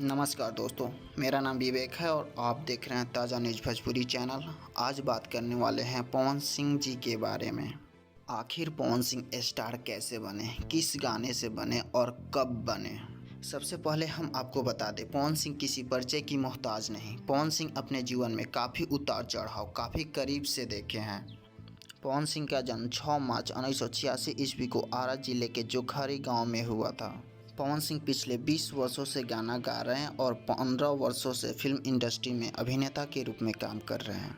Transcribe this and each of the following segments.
नमस्कार दोस्तों, मेरा नाम विवेक है और आप देख रहे हैं ताज़ा न्यूज़ भोजपुरी चैनल। आज बात करने वाले हैं पवन सिंह जी के बारे में। आखिर पवन सिंह स्टार कैसे बने, किस गाने से बने और कब बने। सबसे पहले हम आपको बता दें, पवन सिंह किसी परिचय की मोहताज नहीं। पवन सिंह अपने जीवन में काफ़ी उतार चढ़ाव काफ़ी करीब से देखे हैं। पवन सिंह का जन्म 6 मार्च 1986 ईस्वी को आरा जिले के जोखारी गांव में हुआ था। पवन सिंह पिछले 20 वर्षों से गाना गा रहे हैं और 15 वर्षों से फिल्म इंडस्ट्री में अभिनेता के रूप में काम कर रहे हैं।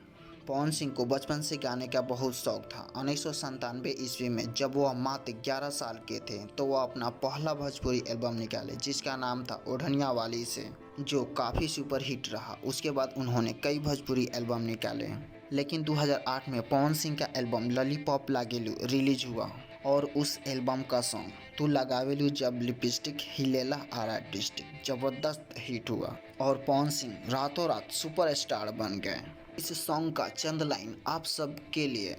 पवन सिंह को बचपन से गाने का बहुत शौक था। 1997 ईस्वी में जब वह मात्र 11 साल के थे तो वह अपना पहला भोजपुरी एल्बम निकाले जिसका नाम था ओढ़निया वाली से, जो काफ़ी सुपर हिट रहा। उसके बाद उन्होंने कई भोजपुरी एल्बम निकाले, लेकिन 2008 में पवन सिंह का एल्बम लॉलीपॉप लागेलू रिलीज हुआ और उस एल्बम का सॉन्ग तू लगावेलू जब लिपस्टिक हिलेला आरा डिस्ट्रिक्ट जबरदस्त हिट हुआ और पवन सिंह रातों रात सुपरस्टार बन गए। इस सॉन्ग का चंद लाइन आप सब के लिए।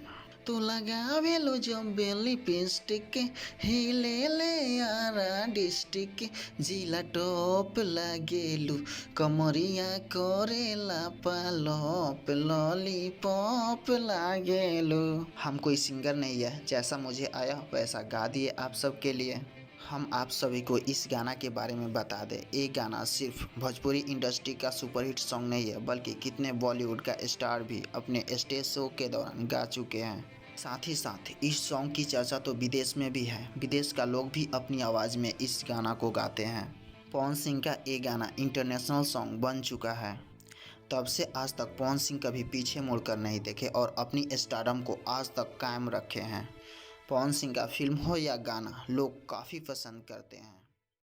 तू लगावेलू जब लिपस्टिक हिलेले आरा डिस्ट्रिक्ट जिला टॉप लागेलू कमरिया करेला पालप लॉलीपॉप लागेलू। हम कोई सिंगर नहीं है, जैसा मुझे आया वैसा गा दिए आप सब के लिए। हम आप सभी को इस गाना के बारे में बता दें, ये गाना सिर्फ भोजपुरी इंडस्ट्री का सुपरहिट सॉन्ग नहीं है, बल्कि कितने बॉलीवुड का स्टार भी अपने स्टेज शो के दौरान गा चुके हैं। साथ ही साथ इस सॉन्ग की चर्चा तो विदेश में भी है। विदेश का लोग भी अपनी आवाज़ में इस गाना को गाते हैं। पवन सिंह का ये गाना इंटरनेशनल सॉन्ग बन चुका है। तब से आज तक पवन सिंह कभी पीछे मुड़कर नहीं देखे और अपनी स्टारडम को आज तक कायम रखे हैं। पवन सिंह का फिल्म हो या गाना लोग काफ़ी पसंद करते हैं।